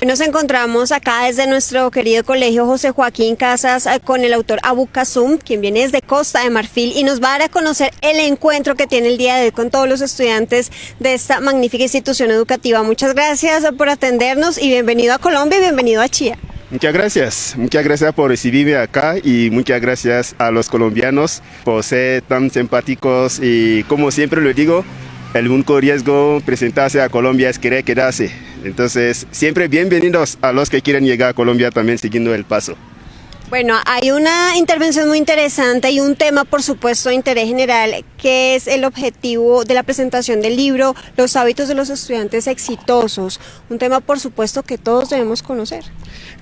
Nos encontramos acá desde nuestro querido colegio José Joaquín Casas con el autor Abu Kasum, quien viene desde Costa de Marfil y nos va a dar a conocer el encuentro que tiene el día de hoy con todos los estudiantes de esta magnífica institución educativa. Muchas gracias por atendernos y bienvenido a Colombia y bienvenido a Chía. Muchas gracias por recibirme acá y muchas gracias a los colombianos por ser tan simpáticos y como siempre lo digo, el único riesgo presentarse a Colombia es querer quedarse. Entonces, siempre bienvenidos a los que quieren llegar a Colombia también siguiendo el paso. Bueno, hay una intervención muy interesante y un tema, por supuesto, de interés general, que es el objetivo de la presentación del libro, los hábitos de los estudiantes exitosos. Un tema, por supuesto, que todos debemos conocer.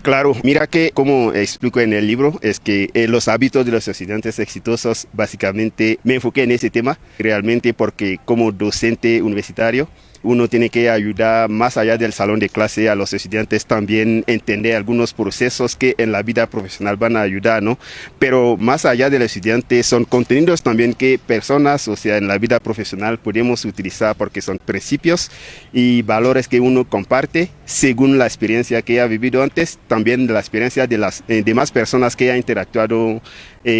Claro, mira que como explico en el libro, es que los hábitos de los estudiantes exitosos, básicamente me enfoqué en ese tema, realmente porque como docente universitario, uno tiene que ayudar más allá del salón de clase a los estudiantes también entender algunos procesos que en la vida profesional van a ayudar, ¿no? Pero más allá del estudiante son contenidos también que personas, o sea, en la vida profesional podemos utilizar porque son principios y valores que uno comparte según la experiencia que ha vivido antes, también de la experiencia de las demás personas que ha interactuado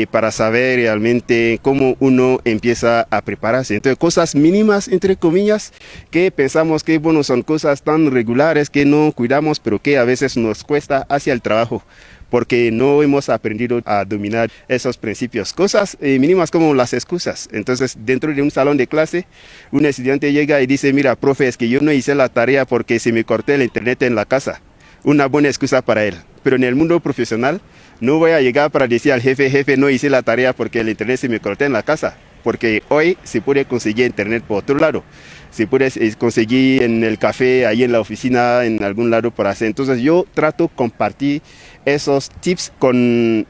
para saber realmente cómo uno empieza a prepararse. Entonces, cosas mínimas, entre comillas, que pensamos que bueno, son cosas tan regulares que no cuidamos, pero que a veces nos cuesta hacia el trabajo, porque no hemos aprendido a dominar esos principios. Cosas mínimas como las excusas. Entonces, dentro de un salón de clase, un estudiante llega y dice, mira, profe, es que yo no hice la tarea porque se me cortó el internet en la casa. Una buena excusa para él. Pero en el mundo profesional, no voy a llegar para decir al jefe, no hice la tarea porque el internet se me cortó en la casa. Porque hoy se puede conseguir internet por otro lado. Se puede conseguir en el café, ahí en la oficina, en algún lado por hacer. Entonces yo trato de compartir esos tips con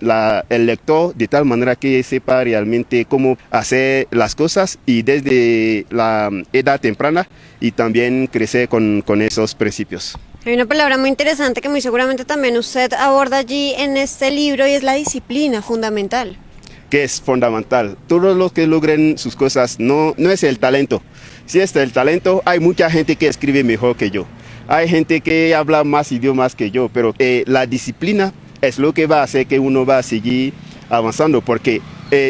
el lector de tal manera que sepa realmente cómo hacer las cosas y desde la edad temprana y también crecer con esos principios. Hay una palabra muy interesante que muy seguramente también usted aborda allí en este libro y es la disciplina fundamental. Que es fundamental. Todos los que logren sus cosas no es el talento. Si es el talento, hay mucha gente que escribe mejor que yo. Hay gente que habla más idiomas que yo, pero la disciplina es lo que va a hacer que uno va a seguir avanzando, porque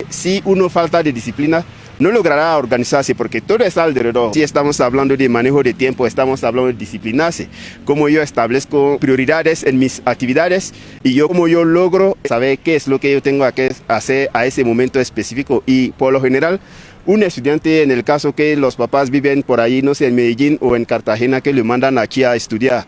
si uno falta de disciplina, no logrará organizarse porque todo está alrededor. Si estamos hablando de manejo de tiempo, estamos hablando de disciplinarse. Cómo yo establezco prioridades en mis actividades y cómo yo logro saber qué es lo que yo tengo que hacer a ese momento específico. Y por lo general, un estudiante, en el caso que los papás viven por ahí, no sé, en Medellín o en Cartagena, que le mandan aquí a estudiar,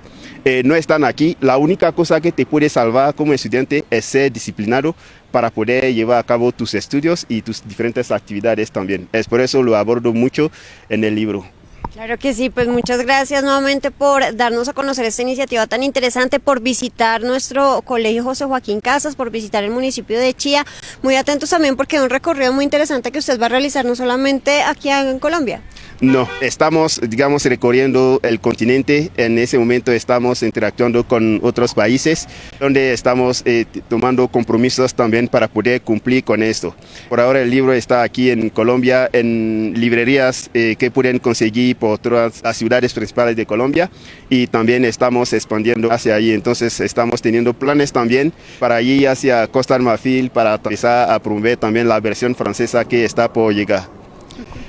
no están aquí, la única cosa que te puede salvar como estudiante es ser disciplinado para poder llevar a cabo tus estudios y tus diferentes actividades también. Es por eso lo abordo mucho en el libro. Claro que sí, pues muchas gracias nuevamente por darnos a conocer esta iniciativa tan interesante, por visitar nuestro colegio José Joaquín Casas, por visitar el municipio de Chía. Muy atentos también porque es un recorrido muy interesante que usted va a realizar no solamente aquí en Colombia. No, estamos, digamos, recorriendo el continente. En ese momento estamos interactuando con otros países, donde estamos tomando compromisos también para poder cumplir con esto. Por ahora el libro está aquí en Colombia, en librerías que pueden conseguir por todas las ciudades principales de Colombia y también estamos expandiendo hacia allí. Entonces estamos teniendo planes también para ir hacia Costa de Marfil para empezar a promover también la versión francesa que está por llegar.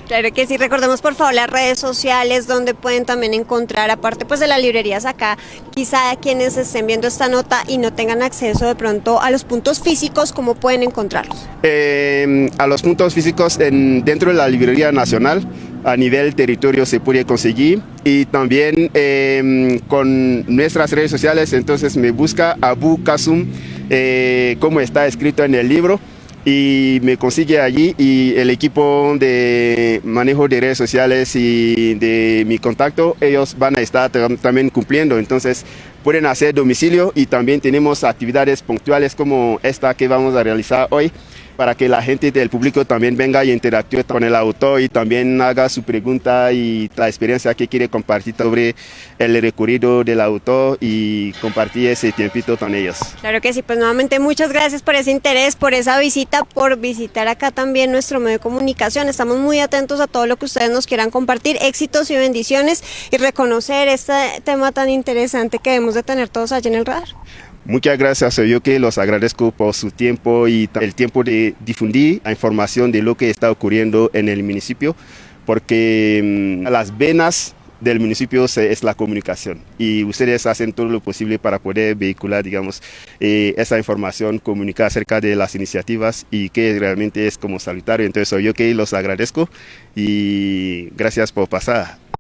Claro que sí, recordemos por favor las redes sociales donde pueden también encontrar, aparte pues de las librerías acá, quizá quienes estén viendo esta nota y no tengan acceso de pronto a los puntos físicos, ¿cómo pueden encontrarlos? A los puntos físicos dentro de la Librería Nacional, a nivel territorio se puede conseguir y también con nuestras redes sociales, entonces me busca Abu Kasum, como está escrito en el libro. Y me consigue allí y el equipo de manejo de redes sociales y de mi contacto, ellos van a estar también cumpliendo, entonces pueden hacer domicilio y también tenemos actividades puntuales como esta que vamos a realizar hoy, para que la gente del público también venga y interactúe con el autor y también haga su pregunta y la experiencia que quiere compartir sobre el recorrido del autor y compartir ese tiempito con ellos. Claro que sí, pues nuevamente muchas gracias por ese interés, por esa visita, por visitar acá también nuestro medio de comunicación. Estamos muy atentos a todo lo que ustedes nos quieran compartir, éxitos y bendiciones y reconocer este tema tan interesante que debemos de tener todos allí en el radar. Muchas gracias, yo que los agradezco por su tiempo y el tiempo de difundir la información de lo que está ocurriendo en el municipio, porque las venas del municipio es la comunicación y ustedes hacen todo lo posible para poder vehicular, digamos, esa información, comunicar acerca de las iniciativas y que realmente es como salutario. Entonces yo que los agradezco y gracias por pasar.